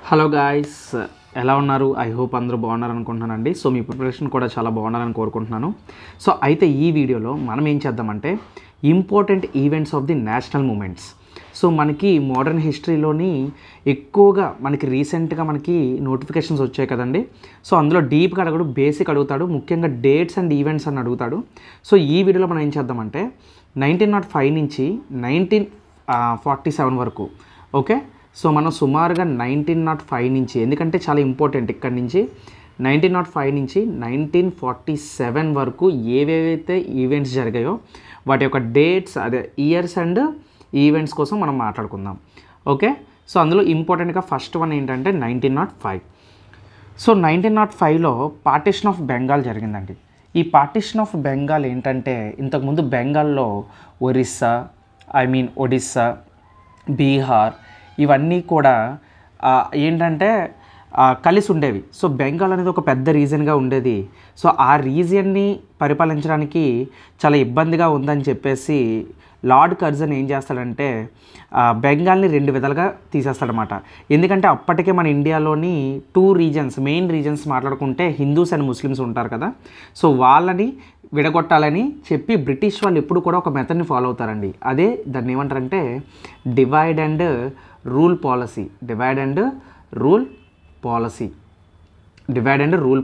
Hello guys, ఎలా ఉన్నారు? I hope అందరూ బాగున్నారనుకుంటున్నానండి. సో మీ ప్రిపరేషన్ కూడా చాలా బాగున్నారని కోరుకుంటున్నాను. సో అయితే ఈ వీడియోలో మనం ఏం చేద్దామంటే important events of the national moments. So మనకి మోడర్న్ హిస్టరీలోని ఎక్కువగా మనకి రీసెంట్గా మనకి నోటిఫికేషన్స్ వచ్చాయి కదండి. సో అందులో డీప్గా అడగడు, బేసిక్ అడుగుతాడు, ముఖ్యంగా డేట్స్ అండ్ ఈవెంట్స్ అని అడుగుతాడు. సో ఈ వీడియోలో మనం ఏం చేద్దామంటే 1905 నుంచి 1947 వరకు, ఓకే. సో మనం సుమారుగా 1905 నుంచి, ఎందుకంటే చాలా ఇంపార్టెంట్, ఇక్కడ నుంచి 1905 నుంచి 1947 వరకు ఏవేవైతే ఈవెంట్స్ జరిగాయో వాటి యొక్క డేట్స్, అదే ఇయర్స్ అండ్ ఈవెంట్స్ కోసం మనం మాట్లాడుకుందాం, ఓకే. సో అందులో ఇంపార్టెంట్గా ఫస్ట్ వన్ ఏంటంటే 1905. సో 1905లో పార్టిషన్ ఆఫ్ బెంగాల్ జరిగిందండి. ఈ పార్టిషన్ ఆఫ్ బెంగాల్ ఏంటంటే ఇంతకుముందు బెంగాల్లో ఒడిస్సా, బీహార్ ఇవన్నీ కూడా ఏంటంటే కలిసి ఉండేవి. సో బెంగాల్ అనేది ఒక పెద్ద రీజన్గా ఉండేది. సో ఆ రీజియన్ని పరిపాలించడానికి చాలా ఇబ్బందిగా ఉందని చెప్పేసి లార్డ్ కర్జన్ ఏం చేస్తాడంటే బెంగాల్ని రెండు విధాలుగా తీసేస్తాడనమాట. ఎందుకంటే అప్పటికే మన ఇండియాలోని మెయిన్ రీజన్స్ మాట్లాడుకుంటే హిందూస్ అండ్ ముస్లిమ్స్ ఉంటారు కదా. సో వాళ్ళని విడగొట్టాలని చెప్పి బ్రిటిష్ వాళ్ళు ఎప్పుడు కూడా ఒక మెథడ్ని ఫాలో అవుతారండి. అదే దాన్ని ఏమంటారంటే divide and rule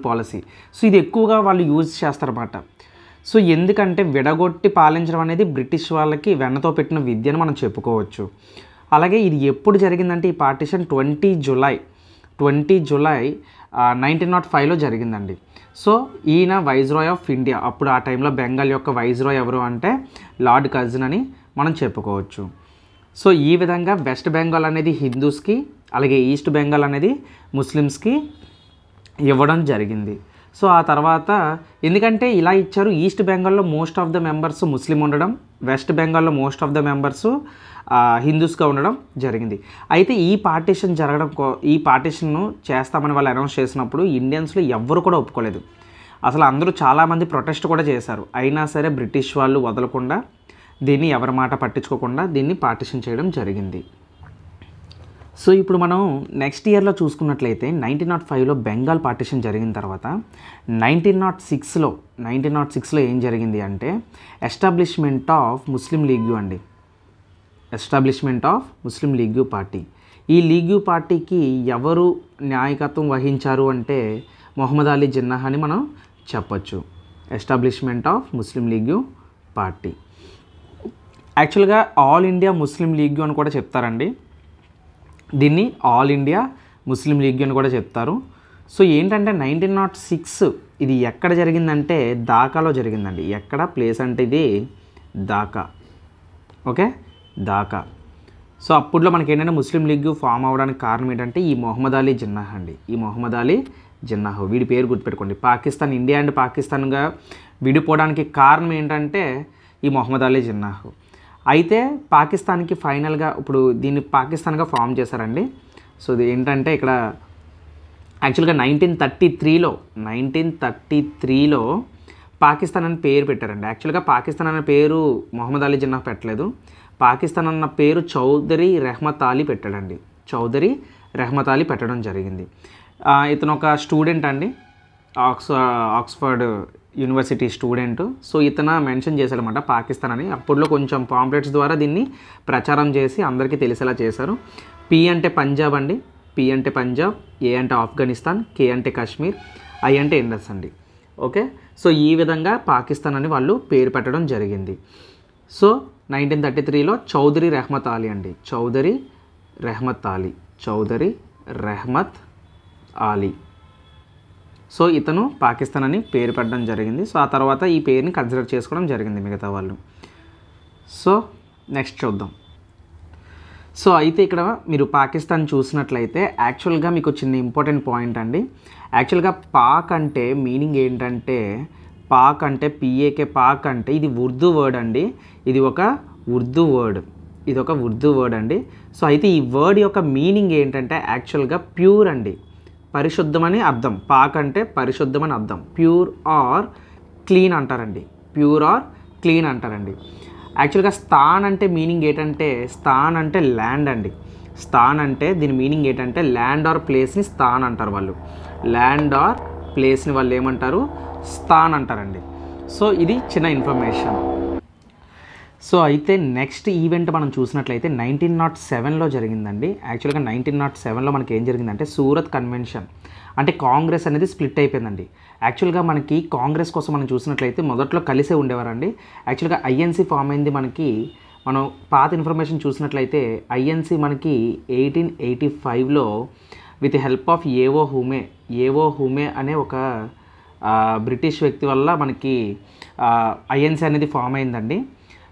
policy. So ఇది ఎక్కువగా వాళ్ళు యూజ్ చేస్తారన్నమాట. సో ఎందుకంటే విడగొట్టి పాలించడం అనేది బ్రిటిష్ వాళ్ళకి వెన్నతో పెట్టిన విద్యను మనం చెప్పుకోవచ్చు. అలాగే ఇది ఎప్పుడు జరిగిందంటే ఈ పార్టిషన్ 20 జూలై 1905లో జరిగిందండి. సో ఈయన వైస్రాయ్ ఆఫ్ ఇండియా. అప్పుడు ఆ టైంలో బెంగాల్ యొక్క వైస్రాయ్ ఎవరు అంటే లార్డ్ కర్జన్ అని మనం చెప్పుకోవచ్చు. సో ఈ విధంగా వెస్ట్ బెంగాల్ అనేది హిందూస్కి, అలాగే ఈస్ట్ బెంగాల్ అనేది ముస్లిమ్స్కి ఇవ్వడం జరిగింది. సో ఆ తర్వాత ఎందుకంటే ఇలా ఇచ్చారు, ఈస్ట్ బెంగాల్లో మోస్ట్ ఆఫ్ ద మెంబర్స్ ముస్లిం ఉండడం, వెస్ట్ బెంగాల్లో మోస్ట్ ఆఫ్ ద మెంబర్స్ హిందూస్గా ఉండడం జరిగింది. అయితే ఈ పార్టిషన్ను చేస్తామని వాళ్ళు అనౌన్స్ చేసినప్పుడు ఇండియన్స్లో ఎవ్వరు కూడా ఒప్పుకోలేదు. అసలు అందరూ చాలామంది ప్రొటెస్ట్ కూడా చేశారు. అయినా సరే బ్రిటిష్ వాళ్ళు వదలకుండా దీన్ని ఎవరి మాట పట్టించుకోకుండా దీన్ని పార్టిషన్ చేయడం జరిగింది. సో ఇప్పుడు మనం నెక్స్ట్ ఇయర్లో చూసుకున్నట్లయితే 1905లో బెంగాల్ పార్టిషన్ జరిగిన తర్వాత 1906లో ఏం జరిగింది అంటే establishment of Muslim league party. ఈ లీగ్ పార్టీకి ఎవరు నాయకత్వం వహించారు అంటే మొహమ్మద్ అలీ జిన్నా అని మనం చెప్పచ్చు. Establishment of Muslim league party. యాక్చువల్గా ఆల్ ఇండియా ముస్లిం లీగ్ అని కూడా చెప్తారండి. దీన్ని ఆల్ ఇండియా ముస్లిం లీగ్ అని కూడా చెప్తారు. సో ఏంటంటే 1906 ఇది ఎక్కడ జరిగిందంటే ఢాకాలో జరిగిందండి. ఎక్కడ ప్లేస్ అంటే ఇది ఢాకా, ఓకే, ఢాకా. సో అప్పట్లో మనకి ఏంటంటే ముస్లిం లీగ్ ఫామ్ అవ్వడానికి కారణం ఏంటంటే ఈ మొహమ్మద్ అలీ జిన్నా అండి. ఈ మొహమ్మద్ అలీ జిన్నా, వీడి పేరు గుర్తుపెట్టుకోండి. ఇండియా అండ్ పాకిస్తాన్గా విడిపోవడానికి కారణం ఏంటంటే ఈ మొహమ్మద్ అలీ జిన్నా. అయితే పాకిస్తాన్కి ఫైనల్గా ఇప్పుడు దీన్ని పాకిస్తాన్గా ఫామ్ చేశారండి. సో ఇది ఏంటంటే ఇక్కడ యాక్చువల్గా 1933లో పాకిస్తాన్ అని పేరు పెట్టారండి. యాక్చువల్గా పాకిస్తాన్ అనే పేరు మొహమ్మద్ అలీ జిన్నా పెట్టలేదు. పాకిస్తాన్ అన్న పేరు చౌదరి రెహ్మత్ అలీ పెట్టాడండి. చౌదరి రెహ్మత్ అలీ పెట్టడం జరిగింది. ఇతను ఒక స్టూడెంట్ అండి, ఆక్స్ఫర్డ్ యూనివర్సిటీ స్టూడెంట్. సో ఇతను మెన్షన్ చేశాడనమాట పాకిస్తాన్ అని. అప్పట్లో కొంచెం పాంప్లెట్స్ ద్వారా దీన్ని ప్రచారం చేసి అందరికీ తెలిసేలా చేశారు. పి అంటే పంజాబ్ అండి, పి అంటే పంజాబ్, ఏ అంటే ఆఫ్ఘనిస్తాన్, కే అంటే కాశ్మీర్, ఐ అంటే ఇండస్ అండి, ఓకే. సో ఈ విధంగా పాకిస్తాన్ అని వాళ్ళు పేరు పెట్టడం జరిగింది. సో 1933లో చౌదరి రెహ్మత్ అలీ అండి, చౌదరి రెహ్మత్ అలీ. సో ఇతను పాకిస్తాన్ అని పేరు పెట్టడం జరిగింది. సో ఆ తర్వాత ఈ పేరుని కన్సిడర్ చేసుకోవడం జరిగింది మిగతా వాళ్ళు. సో నెక్స్ట్ చూద్దాం. సో అయితే ఇక్కడ మీరు పాకిస్తాన్ చూసినట్లయితే యాక్చువల్గా మీకు చిన్న ఇంపార్టెంట్ పాయింట్ అండి. యాక్చువల్గా పాక్ అంటే మీనింగ్ ఏంటంటే పాక్ అంటే పాక్ అంటే ఇది ఉర్దూ వర్డ్ అండి. ఇది ఒక ఉర్దూ వర్డ్ అండి. సో అయితే ఈ వర్డ్ యొక్క మీనింగ్ ఏంటంటే యాక్చువల్గా ప్యూర్ అండి, పరిశుద్ధమని అర్థం. పాక్ అంటే పరిశుద్ధమని అర్థం. ప్యూర్ ఆర్ క్లీన్ అంటారండి. యాక్చువల్గా స్థాన్ అంటే మీనింగ్ ఏంటంటే స్థాన్ అంటే ల్యాండ్ అండి. స్థాన్ అంటే దీని మీనింగ్ ఏంటంటే ల్యాండ్ ఆర్ ప్లేస్ని స్థాన్ అంటారు వాళ్ళు. ల్యాండ్ ఆర్ ప్లేస్ని వాళ్ళు ఏమంటారు? స్థాన్ అంటారండి. సో ఇది చిన్న ఇన్ఫర్మేషన్. సో అయితే నెక్స్ట్ ఈవెంట్ మనం చూసినట్లయితే 1907లో జరిగిందండి. యాక్చువల్గా 1907లో మనకి ఏం జరిగిందంటే సూరత్ కన్వెన్షన్, అంటే కాంగ్రెస్ అనేది స్ప్లిట్ అయిపోయిందండి. యాక్చువల్గా మనకి కాంగ్రెస్ కోసం మనం చూసినట్లయితే మొదట్లో కలిసే ఉండేవారండి. యాక్చువల్గా ఐఎన్సీ ఫామ్ అయింది మనకి, మనం పాత ఇన్ఫర్మేషన్ చూసినట్లయితే ఐఎన్సీ మనకి 1885లో విత్ హెల్ప్ ఆఫ్ ఏవో హూమే అనే ఒక బ్రిటిష్ వ్యక్తి వల్ల మనకి ఐఎన్సీ అనేది ఫామ్ అయిందండి.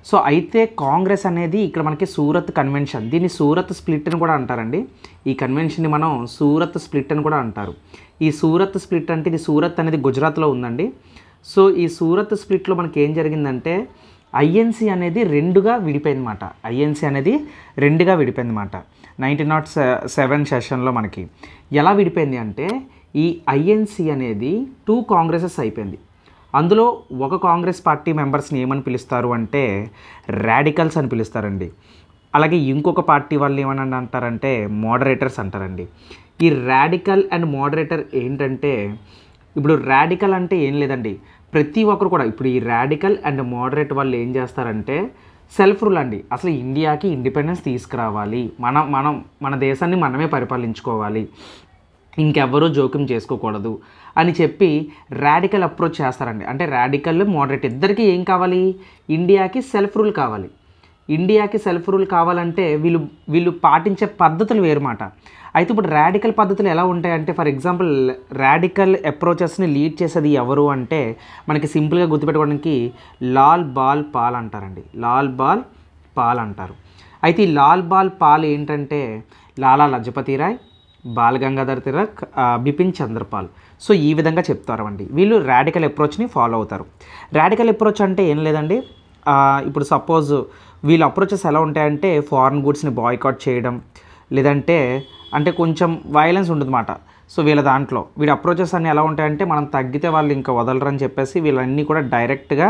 సో అయితే కాంగ్రెస్ అనేది ఇక్కడ మనకి సూరత్ కన్వెన్షన్, దీన్ని సూరత్ స్ప్లిట్ అని కూడా అంటారండి. ఈ కన్వెన్షన్ని మనం సూరత్ స్ప్లిట్ అని కూడా అంటారు. ఈ సూరత్ స్ప్లిట్ అంటే ఇది సూరత్ అనేది గుజరాత్లో ఉందండి. సో ఈ సూరత్ స్ప్లిట్లో మనకి ఏం జరిగిందంటే ఐఎన్సీ అనేది రెండుగా విడిపోయిందన్నమాట. 1907 సెషన్లో మనకి ఎలా విడిపోయింది అంటే ఈ ఐఎన్సీ అనేది 2 కాంగ్రెసెస్ అయిపోయింది. అందులో ఒక కాంగ్రెస్ పార్టీ మెంబర్స్ని ఏమని పిలుస్తారు అంటే రాడికల్స్ అని పిలుస్తారండి. అలాగే ఇంకొక పార్టీ వాళ్ళు ఏమని అంటారంటే మోడరేటర్స్ అంటారండి. ఈ రాడికల్ అండ్ మోడరేటర్ ఏంటంటే, ఇప్పుడు రాడికల్ అంటే ఏం లేదండి, ప్రతి ఒక్కరు కూడా ఇప్పుడు ఈ రాడికల్ అండ్ మోడరేట్ వాళ్ళు ఏం చేస్తారంటే సెల్ఫ్ రూల్ అండి. అసలు ఇండియాకి ఇండిపెండెన్స్ తీసుకురావాలి, మన దేశాన్ని మనమే పరిపాలించుకోవాలి, ఇంకెవ్వరూ జోక్యం చేసుకోకూడదు అని చెప్పి రాడికల్ అప్రోచ్ చేస్తారండి. అంటే రాడికల్ మోడరేట్ ఇద్దరికి ఏం కావాలి? ఇండియాకి సెల్ఫ్ రూల్ కావాలి. ఇండియాకి సెల్ఫ్ రూల్ కావాలంటే వీళ్ళు పాటించే పద్ధతులు వేరుమాట. అయితే ఇప్పుడు రాడికల్ పద్ధతులు ఎలా ఉంటాయంటే, ఫర్ ఎగ్జాంపుల్ రాడికల్ అప్రోచెస్ని లీడ్ చేసేది ఎవరు అంటే మనకి సింపుల్గా గుర్తుపెట్టుకోవడానికి లాల్ బాల్ పాల్ అంటారండి. లాల్ బాల్ పాల్ అంటారు. అయితే ఈ లాల్ బాల్ పాల్ ఏంటంటే లాలా లజపతి రాయ్, బాల్ గంగాధర్ తిలక్, బిపిన్ చంద్రపాల్. సో ఈ విధంగా చెప్తారు అండి. వీళ్ళు రాడికల్ అప్రోచ్ని ఫాలో అవుతారు. రాడికల్ అప్రోచ్ అంటే ఏం లేదండి, ఇప్పుడు సపోజ్ వీళ్ళ అప్రోచెస్ ఎలా ఉంటాయంటే ఫారిన్ గూడ్స్ని బాయ్కాట్ చేయడం, లేదంటే అంటే కొంచెం వైలెన్స్ ఉంటుందన్నమాట. సో వీళ్ళ అప్రోచెస్ అన్నీ ఎలా ఉంటాయంటే మనం తగ్గితే వాళ్ళు ఇంకా వదలరని చెప్పేసి వీళ్ళన్నీ కూడా డైరెక్ట్గా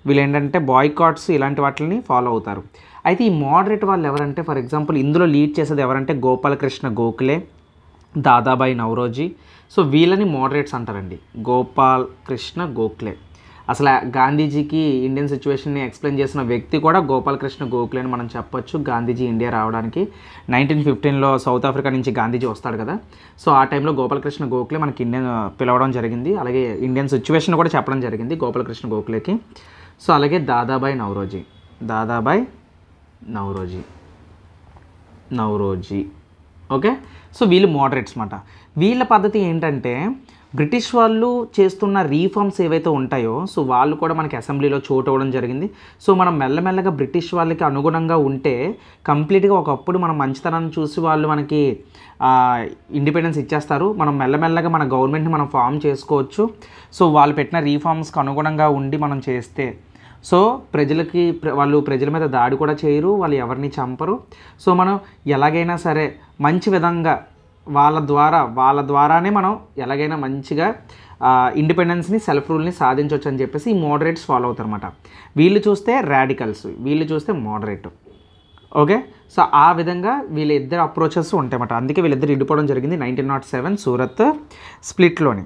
వీళ్ళు ఏంటంటే బాయ్కాట్స్ ఇలాంటి వాటిని ఫాలో అవుతారు. అయితే ఈ మోడరేట్ వాళ్ళు ఎవరంటే, ఫర్ ఎగ్జాంపుల్ ఇందులో లీడ్ చేసేది ఎవరంటే గోపాలకృష్ణ గోఖలే, దాదాబాయి నౌరోజీ. సో వీళ్ళని మోడరేట్స్ అంటారండి, గోపాల్ కృష్ణ గోఖలే. అసలు గాంధీజీకి ఇండియన్ సిచ్యువేషన్ని ఎక్స్ప్లెయిన్ చేసిన వ్యక్తి కూడా గోపాలకృష్ణ గోఖలే అని మనం చెప్పొచ్చు. గాంధీజీ ఇండియా రావడానికి 1915లో సౌత్ ఆఫ్రికా నుంచి గాంధీజీ వస్తాడు కదా, సో ఆ టైంలో గోపాలకృష్ణ గోఖలే మనకి ఇండియన్ పిలవడం జరిగింది. అలాగే ఇండియన్ సిచ్యువేషన్ కూడా చెప్పడం జరిగింది గోపాలకృష్ణ గోఖలేకి. సో అలాగే దాదాబాయి నౌరోజీ. ఓకే, సో వీళ్ళు మోడరేట్స్ మాట. వీళ్ళ పద్ధతి ఏంటంటే బ్రిటిష్ వాళ్ళు చేస్తున్న రీఫార్మ్స్ ఏవైతే ఉంటాయో సో వాళ్ళు కూడా మనకి అసెంబ్లీలో చోటు అవ్వడం జరిగింది. సో మనం మెల్లమెల్లగా బ్రిటిష్ వాళ్ళకి అనుగుణంగా ఉంటే కంప్లీట్గా ఒకప్పుడు మనం మంచితనాన్ని చూసి వాళ్ళు మనకి ఇండిపెండెన్స్ ఇచ్చేస్తారు. మనం మెల్లమెల్లగా మన గవర్నమెంట్ని మనం ఫామ్ చేసుకోవచ్చు. సో వాళ్ళు పెట్టిన రీఫార్మ్స్కి అనుగుణంగా ఉండి మనం చేస్తే సో ప్రజల మీద దాడి కూడా చేయరు, వాళ్ళు ఎవరిని చంపరు. సో మనం ఎలాగైనా సరే మంచి విధంగా వాళ్ళ ద్వారానే మనం ఎలాగైనా మంచిగా ఇండిపెండెన్స్ని సెల్ఫ్ రూల్ని సాధించవచ్చు అని చెప్పేసి ఈ మోడరేట్స్ ఫాలో అవుతారు అనమాట. వీళ్ళు చూస్తే రాడికల్స్, వీళ్ళు చూస్తే మోడరేట్. ఓకే, సో ఆ విధంగా వీళ్ళిద్దరు అప్రోచెస్ ఉంటాయన్నమాట. అందుకే వీళ్ళిద్దరు ఇడిపోవడం జరిగింది 1907 సూరత్ స్ప్లిట్లోని.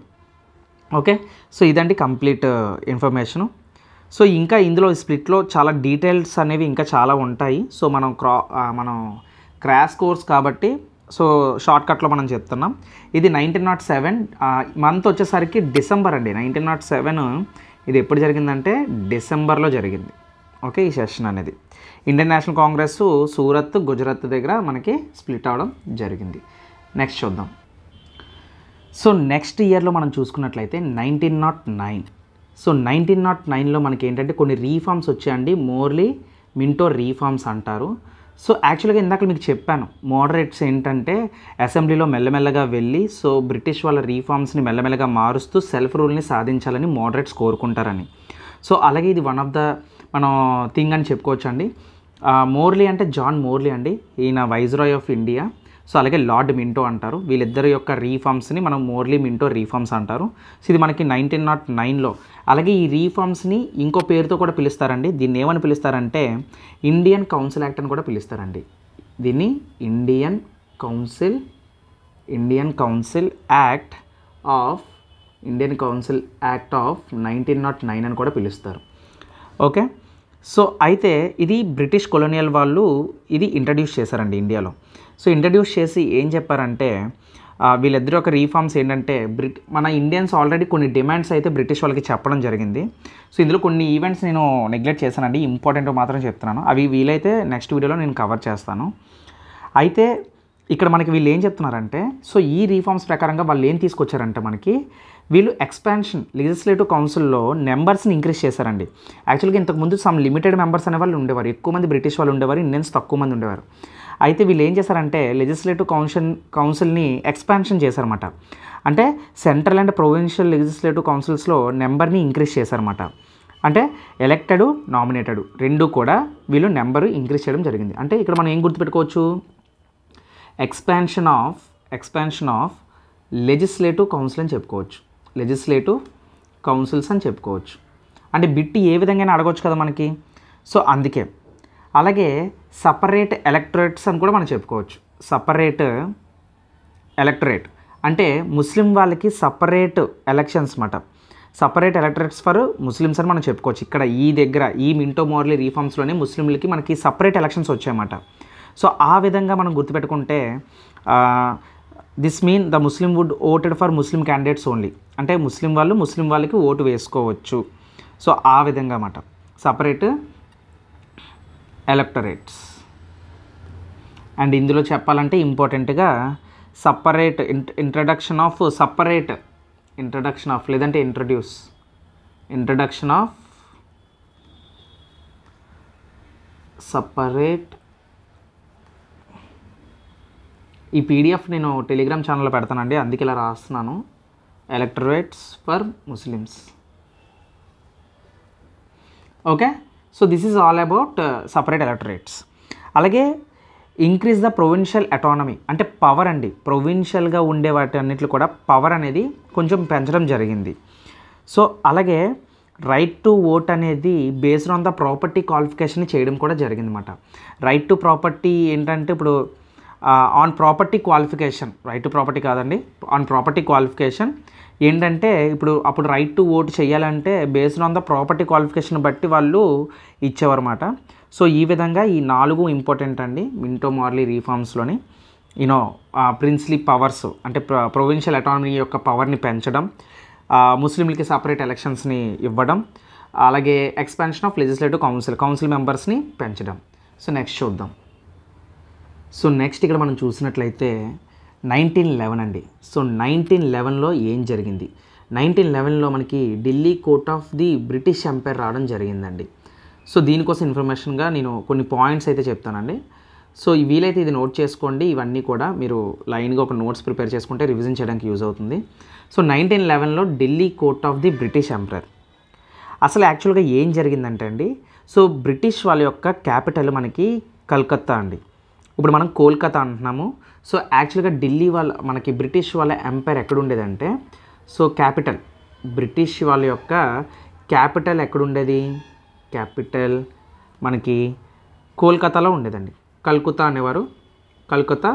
ఓకే, సో ఇదండి కంప్లీట్ ఇన్ఫర్మేషను. సో ఇంకా ఇందులో స్ప్లిట్లో చాలా డీటెయిల్స్ అనేవి ఇంకా చాలా ఉంటాయి. సో మనం క్రాష్ కోర్స్ కాబట్టి సో షార్ట్కట్లో మనం చెప్తున్నాం. ఇది 1907 మంత్ వచ్చేసరికి డిసెంబర్ అండి. 1907 ఇది ఎప్పుడు జరిగిందంటే డిసెంబర్లో జరిగింది. ఓకే, ఈ సెషన్ అనేది ఇండియన్ నేషనల్ కాంగ్రెస్ సూరత్ గుజరాత్ దగ్గర మనకి స్ప్లిట్ అవ్వడం జరిగింది. నెక్స్ట్ చూద్దాం. సో నెక్స్ట్ ఇయర్లో మనం చూసుకున్నట్లయితే 1909. సో 1909లో మనకి ఏంటంటే కొన్ని రీఫార్మ్స్ వచ్చాయండి, మోర్లీ మింటో రీఫార్మ్స్ అంటారు. సో యాక్చువల్గా ఇందాక మీకు చెప్పాను మోడరేట్స్ ఏంటంటే అసెంబ్లీలో మెల్లమెల్లగా వెళ్ళి సో బ్రిటిష్ వాళ్ళ రీఫార్మ్స్ని మెల్లమెల్లగా మారుస్తూ సెల్ఫ్ రూల్ని సాధించాలని మోడరేట్స్ కోరుకుంటారని. సో అలాగే ఇది వన్ ఆఫ్ ద మనం థింగ్ అని చెప్పుకోవచ్చు అండి. మోర్లీ అంటే జాన్ మోర్లీ అండి, ఈయన వైస్రాయ్ ఆఫ్ ఇండియా. సో అలాగే లార్డ్ మింటో అంటారు. వీళ్ళిద్దరి యొక్క రీఫార్మ్స్ని మనం మోర్లీ మింటో రీఫార్మ్స్ అంటారు. సో ఇది మనకి 1909లో. అలాగే ఈ రీఫార్మ్స్ని ఇంకో పేరుతో కూడా పిలుస్తారండి. దీన్ని ఏమని పిలుస్తారంటే ఇండియన్ కౌన్సిల్ యాక్ట్ అని కూడా పిలుస్తారండి. దీన్ని ఇండియన్ కౌన్సిల్ యాక్ట్ ఆఫ్ 1909 అని కూడా పిలుస్తారు. ఓకే, సో అయితే ఇది బ్రిటిష్ కొలోనియల్ వాళ్ళు ఇది ఇంట్రడ్యూస్ చేశారండి ఇండియాలో. సో ఇంట్రడ్యూస్ చేసి ఏం చెప్పారంటే వీళ్ళిద్దరి యొక్క రీఫార్మ్స్ ఏంటంటే మన ఇండియన్స్ ఆల్రెడీ కొన్ని డిమాండ్స్ అయితే బ్రిటిష్ వాళ్ళకి చెప్పడం జరిగింది. సో ఇందులో కొన్ని ఈవెంట్స్ నేను నెగ్లెక్ట్ చేశానండి, ఇంపార్టెంట్ మాత్రం చెప్తున్నాను. అవి వీలైతే నెక్స్ట్ వీడియోలో నేను కవర్ చేస్తాను. అయితే ఇక్కడ మనకి వీళ్ళు ఏం చెప్తున్నారంటే, సో ఈ రీఫార్మ్స్ ప్రకారంగా వాళ్ళు ఏం తీసుకొచ్చారంటే మనకి వీళ్ళు ఎక్స్పాన్షన్ లెజిస్లేటివ్ కౌన్సిల్లో నెంబర్స్ని ఇంక్రీజ్ చేశారండి. యాక్చువల్గా ఇంతకుముందు సమ్ లిమిటెడ్ మెంబర్స్ అనే వాళ్ళు ఉండేవారు, ఎక్కువ మంది బ్రిటిష్ వాళ్ళు ఉండేవారు, ఇండియన్స్ తక్కువ మంది ఉండేవారు. అయితే వీళ్ళు ఏం చేశారంటే లెజిస్లేటివ్ కౌన్సిల్ని ఎక్స్పాన్షన్ చేశారన్నమాట. అంటే సెంట్రల్ అండ్ ప్రొవిన్షియల్ లెజిస్లేటివ్ కౌన్సిల్స్లో నెంబర్ని ఇంక్రీజ్ చేశారన్నమాట. అంటే ఎలక్టెడ్, నామినేటెడ్ రెండు కూడా వీళ్ళు నెంబరు ఇంక్రీజ్ చేయడం జరిగింది. అంటే ఇక్కడ మనం ఏం గుర్తుపెట్టుకోవచ్చు, ఎక్స్పాన్షన్ ఆఫ్ లెజిస్లేటివ్ కౌన్సిల్ అని చెప్పుకోవచ్చు, లెజిస్లేటివ్ కౌన్సిల్స్ అని చెప్పుకోవచ్చు. అంటే బిట్టి ఏ విధంగా అడగవచ్చు కదా మనకి. సో అందుకే అలాగే సపరేట్ ఎలక్టరేట్స్ అని కూడా మనం చెప్పుకోవచ్చు. సపరేట్ ఎలక్టరేట్ అంటే ముస్లిం వాళ్ళకి సపరేట్ ఎలక్షన్స్ అన్నమాట. సపరేట్ ఎలక్టరేట్స్ ఫర్ ముస్లిమ్స్ అని మనం చెప్పుకోవచ్చు. ఇక్కడ ఈ మింటో మోర్లీ రీఫార్మ్స్లోనే ముస్లింలకి మనకి సపరేట్ ఎలక్షన్స్ వచ్చాయన్నమాట. సో ఆ విధంగా మనం గుర్తుపెట్టుకుంటే this mean the Muslim would voted for Muslim candidates only. అంటే ముస్లిం వాళ్ళకి ఓటు వేసుకోవచ్చు. సో ఆ విధంగా అన్నమాట సపరేట్ ఎలక్టరేట్స్. అండ్ ఇందులో చెప్పాలంటే ఇంపార్టెంట్గా సపరేట్ ఇంట్రడక్షన్ ఆఫ్ లేదంటే ఇంట్రడక్షన్ ఆఫ్ సపరేట్. ఈ పీడిఎఫ్ నేను టెలిగ్రామ్ ఛానల్లో పెడతానండి, అందుకే ఇలా రాస్తున్నాను. Electorates for Muslims. Okay, so this is all about separate electorates. అలాగే ఇంక్రీజ్ ద ప్రొవిన్షియల్ అటానమీ అంటే పవర్ అండి. ప్రొవిన్షియల్గా ఉండే వాటి అన్నింటిలో కూడా పవర్ అనేది కొంచెం పెంచడం జరిగింది. సో అలాగే రైట్ టు ఓట్ అనేది based on the property qualification చేయడం కూడా జరిగిందన్నమాట. రైట్ టు ప్రాపర్టీ ఏంటంటే ఇప్పుడు on property qualification, right to property కాదండి, ఆన్ ప్రాపర్టీ క్వాలిఫికేషన్ ఏంటంటే అప్పుడు రైట్ టు ఓట్ చేయాలంటే based on the property qualification బట్టి వాళ్ళు ఇచ్చేవారన్నమాట. సో ఈ విధంగా ఈ 4 ఇంపార్టెంట్ అండి మింటో మార్లీ రీఫార్మ్స్లోని. ప్రిన్స్లీ పవర్స్ అంటే ప్రొవిన్షియల్ అటానమీ యొక్క పవర్ని పెంచడం, ముస్లింలకి సపరేట్ ఎలక్షన్స్ని ఇవ్వడం, అలాగే ఎక్స్పాన్షన్ ఆఫ్ లెజిస్లేటివ్ కౌన్సిల్ మెంబర్స్ని పెంచడం. సో నెక్స్ట్ చూద్దాం. సో నెక్స్ట్ ఇక్కడ మనం చూసినట్లయితే 1911 అండి. సో 1911లో ఏం జరిగింది, 1911లో మనకి Delhi court of the British umpire రావడం జరిగిందండి. సో దీనికోసం ఇన్ఫర్మేషన్గా నేను కొన్ని పాయింట్స్ అయితే చెప్తానండి. సో వీలైతే ఇది నోట్ చేసుకోండి, ఇవన్నీ కూడా మీరు లైన్గా ఒక నోట్స్ ప్రిపేర్ చేసుకుంటే రివిజన్ చేయడానికి యూజ్ అవుతుంది. సో 1911లో Delhi court of the British empire. అసలు యాక్చువల్గా ఏం జరిగిందంటే అండి, సో బ్రిటిష్ వాళ్ళ యొక్క క్యాపిటల్ మనకి కలకత్తా అండి. ఇప్పుడు మనం కోల్కతా అంటున్నాము. సో యాక్చువల్గా మనకి బ్రిటిష్ వాళ్ళ ఎంపైర్ ఎక్కడ ఉండేదంటే, సో క్యాపిటల్ బ్రిటిష్ వాళ్ళ యొక్క క్యాపిటల్ ఎక్కడుండేది, క్యాపిటల్ మనకి కోల్కతాలో ఉండేదండి. కల్కత్తా అనేవారు, కల్కత్తా.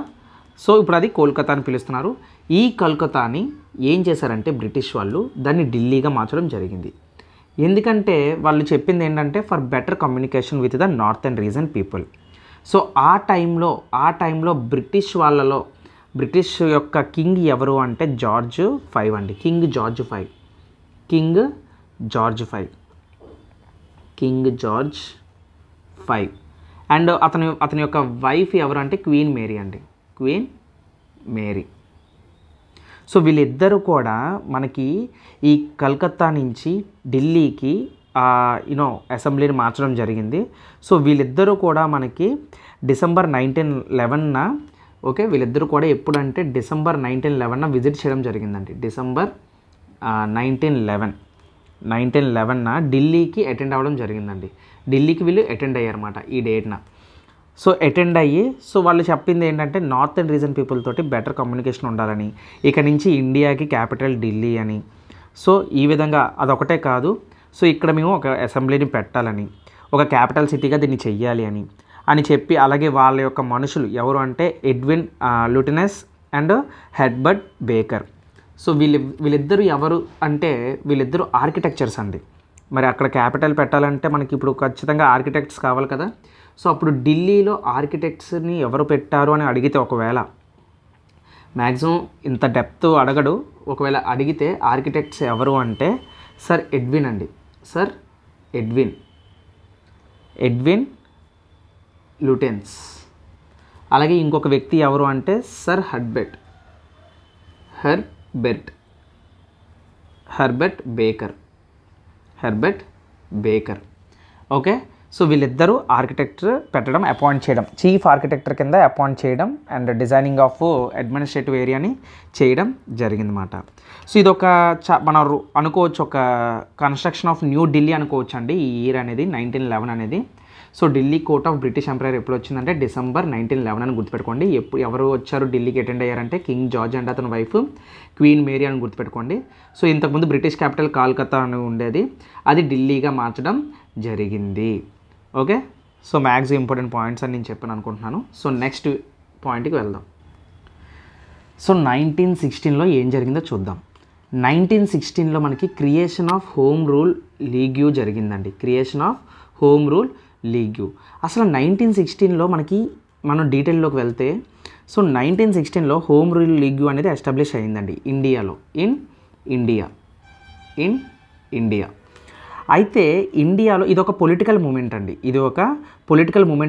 సో ఇప్పుడు అది కోల్కతా అని పిలుస్తున్నారు. ఈ కల్కతాని ఏం చేశారంటే బ్రిటిష్ వాళ్ళు దాన్ని ఢిల్లీగా మార్చడం జరిగింది. ఎందుకంటే వాళ్ళు చెప్పింది ఏంటంటే for better communication with the northern reason people. So ఆ టైంలో బ్రిటిష్ యొక్క కింగ్ ఎవరు అంటే జార్జ్ 5 అండి. కింగ్ జార్జ్ 5 అండ్ అతని యొక్క వైఫ్ ఎవరు అంటే క్వీన్ మేరీ అండి, క్వీన్ మేరీ. సో వీళ్ళిద్దరూ కూడా మనకి ఈ కలకత్తా నుంచి ఢిల్లీకి అసెంబ్లీని మార్చడం జరిగింది. సో వీళ్ళిద్దరూ కూడా మనకి డిసెంబర్ 1911న ఓకే, వీళ్ళిద్దరూ కూడా ఎప్పుడంటే డిసెంబర్ 1911న విజిట్ చేయడం జరిగిందండి. డిసెంబర్ 1911న ఢిల్లీకి అటెండ్ అవ్వడం జరిగిందండి. ఢిల్లీకి వీళ్ళు అటెండ్ అయ్యారన్నమాట ఈ డేట్న. సో అటెండ్ అయ్యి సో వాళ్ళు చెప్పింది ఏంటంటే నార్థన్ రీజన్ పీపుల్ తోటి బెటర్ కమ్యూనికేషన్ ఉండాలని, ఇక నుంచి ఇండియాకి క్యాపిటల్ ఢిల్లీ అని. సో ఈ విధంగా అదొకటే కాదు, సో ఇక్కడ మేము ఒక అసెంబ్లీని పెట్టాలని, ఒక క్యాపిటల్ సిటీగా దీన్ని చెయ్యాలి అని, అని చెప్పి, అలాగే వాళ్ళ యొక్క మనుషులు ఎవరు అంటే Edwin Lutyens and Herbert Baker. So వీళ్ళిద్దరు ఎవరు అంటే వీళ్ళిద్దరు ఆర్కిటెక్చర్స్ అండి. మరి అక్కడ క్యాపిటల్ పెట్టాలంటే మనకి ఇప్పుడు ఖచ్చితంగా ఆర్కిటెక్ట్స్ కావాలి కదా. సో అప్పుడు ఢిల్లీలో ఆర్కిటెక్ట్స్ని ఎవరు పెట్టారు అని అడిగితే, ఒకవేళ మ్యాక్సిమం ఇంత డెప్త్ అడగడు, ఒకవేళ అడిగితే ఆర్కిటెక్ట్స్ ఎవరు అంటే సర్ ఎడ్విన్ అండి. Sir Edwin Lutyens. అలాగే ఇంకొక వ్యక్తి ఎవరు అంటే sir Herbert Baker. Okay. So వీళ్ళిద్దరూ ఆర్కిటెక్చర్ పెట్టడం, అపాయింట్ చేయడం, చీఫ్ ఆర్కిటెక్టర్ కింద అపాయింట్ చేయడం అండ్ డిజైనింగ్ ఆఫ్ అడ్మినిస్ట్రేటివ్ ఏరియాని చేయడం జరిగిందన్నమాట. సో ఇది ఒక మనం అనుకోవచ్చు ఒక కన్స్ట్రక్షన్ ఆఫ్ న్యూ ఢిల్లీ అనుకోవచ్చు అండి. ఈ ఇయర్ అనేది 1911 అనేది. So Delhi court of British empire ఎప్పుడు వచ్చిందంటే డిసెంబర్ 1911 అని గుర్తుపెట్టుకోండి. ఎవరు వచ్చారు ఢిల్లీకి అటెండ్ అయ్యారంటే కింగ్ జార్జ్ అండ్ అతని వైఫ్ క్వీన్ మేరీ అని గుర్తుపెట్టుకోండి. సో ఇంతకుముందు బ్రిటిష్ క్యాపిటల్ కాల్కతా అని ఉండేది, అది ఢిల్లీగా మార్చడం జరిగింది. Okay. So max important points అని నేను చెప్పాను అనుకుంటున్నాను. సో నెక్స్ట్ పాయింట్కి వెళ్దాం. సో 1916లో ఏం జరిగిందో చూద్దాం. 1916లో మనకి క్రియేషన్ ఆఫ్ హోమ్ రూల్ లీగ్యూ జరిగిందండి. అసలు 1916లో మనం డీటెయిల్లోకి వెళ్తే, సో 1916లో హోమ్ రూల్ లీగ్యూ అనేది ఎస్టాబ్లిష్ అయ్యిందండి ఇండియాలో, ఇన్ ఇండియా. అయితే ఇండియాలో ఇది ఒక పొలిటికల్ మూమెంట్ అండి.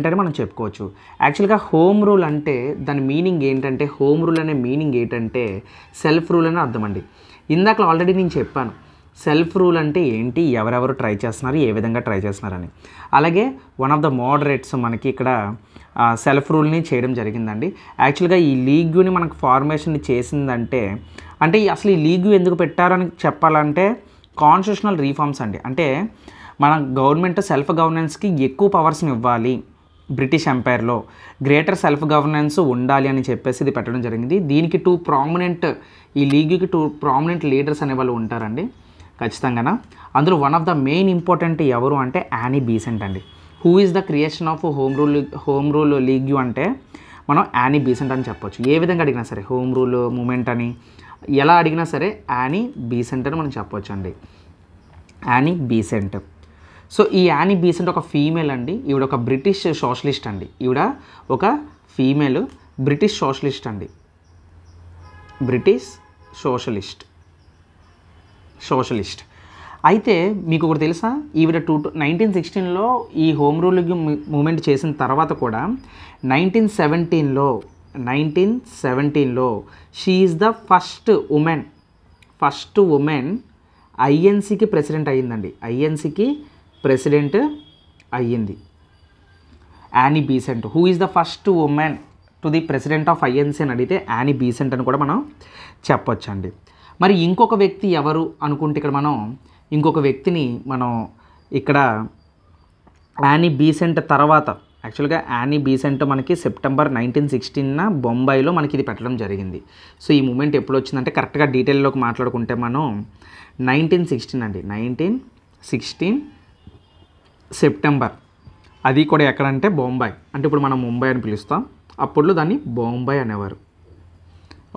అని మనం చెప్పుకోవచ్చు. యాక్చువల్గా హోమ్ రూల్ అంటే దాని మీనింగ్ ఏంటంటే, హోమ్ రూల్ అనే మీనింగ్ ఏంటంటే సెల్ఫ్ రూల్ అని అర్థం అండి. ఇందాక ఆల్రెడీ నేను చెప్పాను సెల్ఫ్ రూల్ అంటే ఏంటి, ఎవరెవరు ట్రై చేస్తున్నారు, ఏ విధంగా ట్రై చేస్తున్నారని. అలాగే వన్ ఆఫ్ ద మోడరేట్స్ మనకి ఇక్కడ సెల్ఫ్ రూల్ని చేయడం జరిగిందండి. యాక్చువల్గా ఈ లీగ్యూని మనకు ఫార్మేషన్ చేసిందంటే, అంటే అసలు ఈ లీగ్యూ ఎందుకు పెట్టారని చెప్పాలంటే కాన్స్టిట్యూషనల్ రీఫార్మ్స్ అండి. అంటే మన గవర్నమెంట్ సెల్ఫ్ గవర్నెన్స్కి ఎక్కువ పవర్స్ని ఇవ్వాలి, బ్రిటిష్ ఎంపైర్లో గ్రేటర్ సెల్ఫ్ గవర్నెన్స్ ఉండాలి అని చెప్పేసి ఇది పెట్టడం జరిగింది. దీనికి ఈ లీగ్యూకి 2 ప్రామినెంట్ లీడర్స్ అనే వాళ్ళు ఉంటారండి ఖచ్చితంగా. అందులో one of the main important ఎవరు అంటే యానీ బీసెంట్ అండి. Who is the creation of home rule league అంటే మనం యానీ బీసెంట్ అని చెప్పొచ్చు. ఏ విధంగా అడిగినా సరే, హోమ్ రూల్ మూమెంట్ అని ఎలా అడిగినా సరే యానీ బీసెంట్ అని మనం చెప్పొచ్చు అండి. Annie Besant. సో ఈ యానీ బీసెంట్ ఒక ఫీమేల్ అండి. ఈవిడ ఒక బ్రిటిష్ సోషలిస్ట్ అండి. ఈవిడ ఒక ఫీమేల్ బ్రిటిష్ సోషలిస్ట్ అండి. British socialist. అయితే మీకు ఒకటి తెలుసా, ఈవిడ 1916లో ఈ హోమ్ రూల్ మూమెంట్ చేసిన తర్వాత కూడా 1917లో she is the first women ఐఎన్సీకి ప్రెసిడెంట్ అయ్యిందండి. ఐఎన్సీకి ప్రెసిడెంట్ అయ్యింది Annie Besant. Who is the first women to the president of INC అని అడిగితే యానీ బీసెంట్ అని కూడా మనం చెప్పొచ్చండి. మరి ఇంకొక వ్యక్తి ఎవరు అనుకుంటే ఇంకొక వ్యక్తిని మనం ఇక్కడ యానీ బీసెంట్ తర్వాత, యాక్చువల్గా యానీ బీసెంట్ మనకి సెప్టెంబర్ 1916 బొంబాయిలో మనకి ఇది పెట్టడం జరిగింది. సో ఈ మూమెంట్ ఎప్పుడు వచ్చిందంటే కరెక్ట్గా డీటెయిల్లోకి మాట్లాడుకుంటే మనం 1916 అండి. 1916 సెప్టెంబర్. అది కూడా ఎక్కడంటే బొంబాయి. అంటే ఇప్పుడు మనం ముంబై అని పిలుస్తాం, అప్పట్లో దాన్ని బొంబాయి అనేవారు.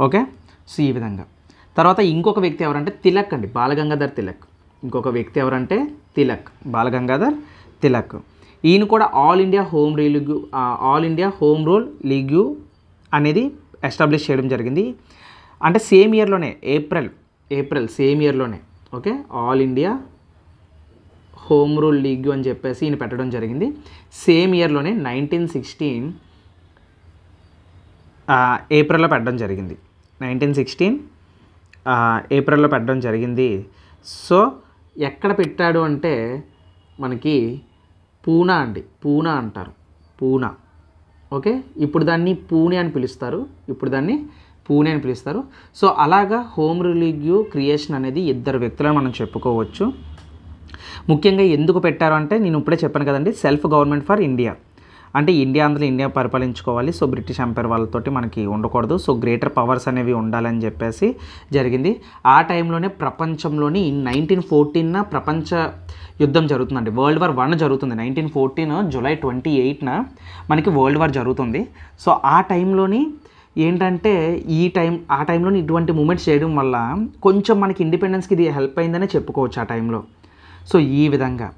ఓకే. సో ఈ విధంగా. తర్వాత ఇంకొక వ్యక్తి ఎవరంటే తిలక్ అండి, బాలగంగాధర్ తిలక్. ఇంకొక వ్యక్తి ఎవరంటే బాలగంగాధర్ తిలక్. ఈయన కూడా all India home rule league అనేది ఎస్టాబ్లిష్ చేయడం జరిగింది. అంటే సేమ్ ఇయర్లోనే ఏప్రిల్ సేమ్ ఇయర్లోనే. Okay. All India home rule league అని చెప్పేసి ఈయన పెట్టడం జరిగింది. సేమ్ ఇయర్లోనే 1916 ఏప్రిల్లో పెట్టడం జరిగింది. 1916 ఏప్రిల్లో పెట్టడం జరిగింది. సో ఎక్కడ పెట్టాడు అంటే మనకి పూనా అండి. పూనా అంటారు. ఓకే. ఇప్పుడు దాన్ని పూణే అని పిలుస్తారు. సో అలాగా హోమ్ రూల్ లీగ్యూ క్రియేషన్ అనేది ఇద్దరు వ్యక్తులను మనం చెప్పుకోవచ్చు. ముఖ్యంగా ఎందుకు పెట్టారు అంటే నేను ఇప్పుడే చెప్పాను కదండి, సెల్ఫ్ గవర్నమెంట్ ఫర్ ఇండియా అంటే ఇండియా అందులో ఇండియా పరిపాలించుకోవాలి, సో బ్రిటిష్ ఎంపైర్ వాళ్ళతోటి మనకి ఉండకూడదు, సో గ్రేటర్ పవర్స్ అనేవి ఉండాలని చెప్పేసి జరిగింది. ఆ టైంలోనే ప్రపంచంలోని 1914 ప్రపంచ యుద్ధం జరుగుతుందండి. వరల్డ్ వార్ 1 జరుగుతుంది. 1914 జూలై 28న మనకి వరల్డ్ వార్ జరుగుతుంది. సో ఆ టైంలోని ఏంటంటే ఆ టైంలోని ఇటువంటి మూమెంట్స్ చేయడం వల్ల కొంచెం మనకి ఇండిపెండెన్స్కి ఇది హెల్ప్ అయిందనే చెప్పుకోవచ్చు ఆ టైంలో. సో ఈ విధంగా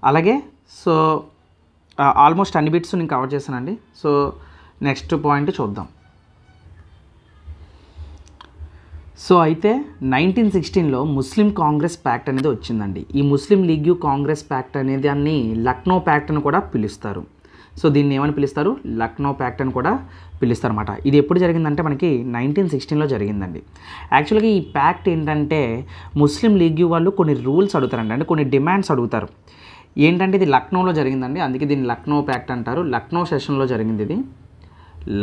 అలాగే సో ఆల్మోస్ట్ అన్ని బిట్స్ నేను కవర్ చేశానండి. సో నెక్స్ట్ పాయింట్ చూద్దాం. సో అయితే 1916లో ముస్లిం కాంగ్రెస్ ప్యాక్ట్ అనేది వచ్చిందండి. ఈ ముస్లిం లీగ్ కాంగ్రెస్ ప్యాక్ట్ అనేది దాన్ని లక్నో ప్యాక్ట్ అని కూడా పిలుస్తారు. సో దీన్ని ఏమని పిలుస్తారు? లక్నో ప్యాక్ట్ అని కూడా పిలుస్తారు అన్నమాట. ఇది ఎప్పుడు జరిగిందంటే మనకి 1916లో జరిగిందండి. యాక్చువల్గా ఈ ప్యాక్ట్ ఏంటంటే ముస్లిం లీగ్ వాళ్ళు కొన్ని రూల్స్ అడుగుతారండి, అంటే కొన్ని డిమాండ్స్ అడుగుతారు. ఏంటంటే ఇది లక్నోలో జరిగిందండి, అందుకే దీన్ని లక్నో ప్యాక్ట్ అంటారు. లక్నో సెషన్లో జరిగింది ఇది.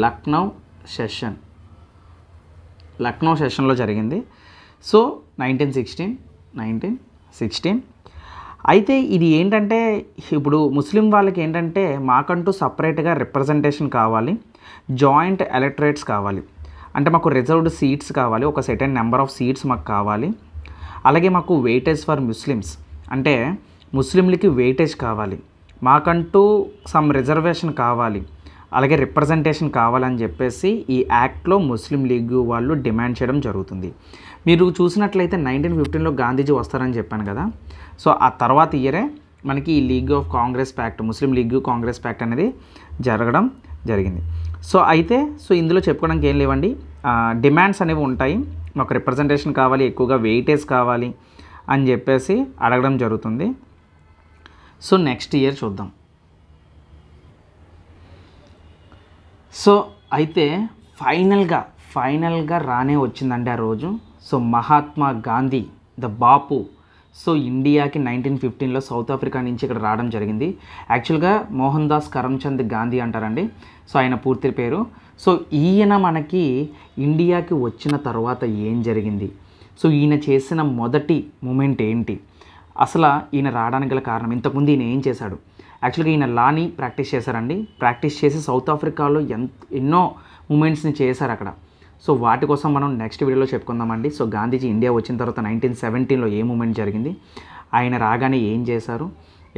లక్నో సెషన్లో జరిగింది. సో 1916 అయితే ఇది ఏంటంటే ఇప్పుడు ముస్లిం వాళ్ళకి ఏంటంటే మాకంటూ సపరేట్గా రిప్రజెంటేషన్ కావాలి, జాయింట్ ఎలక్టరేట్స్ కావాలి, అంటే మాకు రిజర్వ్డ్ సీట్స్ కావాలి, ఒక సర్టెన్ నెంబర్ ఆఫ్ సీట్స్ మాకు కావాలి. అలాగే మాకు వెయిటేజ్ ఫర్ ముస్లిమ్స్, అంటే ముస్లింలకి వెయిటేజ్ కావాలి, మాకంటూ సమ్ రిజర్వేషన్ కావాలి, అలాగే రిప్రజెంటేషన్ కావాలని చెప్పేసి ఈ యాక్ట్లో ముస్లిం లీగ్ వాళ్ళు డిమాండ్ చేయడం జరుగుతుంది. మీరు చూసినట్లయితే 1915లో గాంధీజీ వస్తారని చెప్పాను కదా. సో ఆ తర్వాత ఇయరే మనకి ఈ ముస్లిం లీగ్ కాంగ్రెస్ ప్యాక్ట్ అనేది జరగడం జరిగింది. సో అయితే ఇందులో చెప్పుకోవడానికి ఏం లేవండి, డిమాండ్స్ అనేవి ఉంటాయి. మాకు రిప్రజెంటేషన్ కావాలి, ఎక్కువగా వెయిటేజ్ కావాలి అని చెప్పేసి అడగడం జరుగుతుంది. సో నెక్స్ట్ ఇయర్ చూద్దాం. సో అయితే ఫైనల్గా రానే వచ్చిందండి ఆ రోజు. So Mahatma Gandhi the Bapu so ఇండియాకి 1915లో సౌత్ ఆఫ్రికా నుంచి ఇక్కడ రావడం జరిగింది. యాక్చువల్గా మోహన్ దాస్ కరమ్చంద్ గాంధీ అంటారండి, సో ఆయన పూర్తి పేరు. సో ఈయన మనకి ఇండియాకి వచ్చిన తర్వాత ఏం జరిగింది, సో ఈయన చేసిన మొదటి మూమెంట్ ఏంటి, అసలు ఈయన రావడానికి గల కారణం, ఇంతకుముందు ఈయన ఏం చేశాడు. యాక్చువల్గా ఈయన లాని ప్రాక్టీస్ చేశారండి. ప్రాక్టీస్ చేసి సౌత్ ఆఫ్రికాలో ఎన్నో మూమెంట్స్ని చేశారు అక్కడ. సో వాటి కోసం మనం నెక్స్ట్ వీడియోలో చెప్పుకుందామండి. సో గాంధీజీ ఇండియా వచ్చిన తర్వాత 1917లో ఏ మూమెంట్ జరిగింది, ఆయన రాగానే ఏం చేశారు,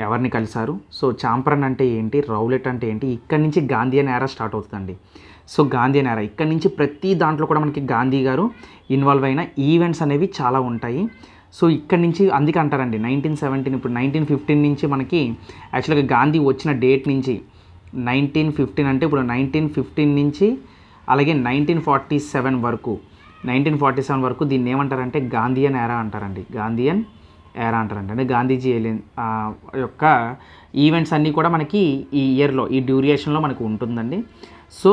ఎవరిని కలిశారు, సో చాంప్రన్ అంటే ఏంటి, రౌలెట్ అంటే ఏంటి, ఇక్కడి నుంచి గాంధీయన్ ఎరా స్టార్ట్ అవుతుందండి. సో గాంధీయన్ ఎరా ఇక్కడి నుంచి ప్రతి దాంట్లో కూడా మనకి గాంధీ గారు ఇన్వాల్వ్ అయిన ఈవెంట్స్ అనేవి చాలా ఉంటాయి. సో ఇక్కడి నుంచి అందుకే అంటారండి 1917 ఇప్పుడు 1915 నుంచి మనకి యాక్చువల్గా గాంధీ వచ్చిన డేట్ నుంచి 1915 అంటే ఇప్పుడు 1915 నుంచి అలాగే 1947 వరకు దీన్ని ఏమంటారంటే గాంధీయన్ ఎరా అంటారండి. అంటే గాంధీజీ యొక్క ఈవెంట్స్ అన్నీ కూడా మనకి ఈ ఇయర్లో ఈ డ్యూరేషన్లో మనకు ఉంటుందండి. సో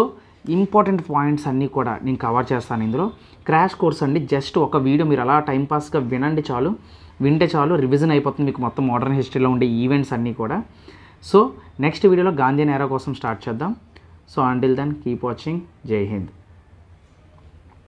ఇంపార్టెంట్ పాయింట్స్ అన్నీ కూడా నేను కవర్ చేస్తాను ఇందులో. క్రాష్ కోర్స్ అండి, జస్ట్ ఒక వీడియో మీరు అలా టైంపాస్గా వింటే చాలు రివిజన్ అయిపోతుంది మీకు మొత్తం మోడర్న్ హిస్టరీలో ఉండే ఈవెంట్స్ అన్నీ కూడా. సో నెక్స్ట్ వీడియోలో గాంధీయన్ ఎరా కోసం స్టార్ట్ చేద్దాం. So until then keep watching. జై హింద్.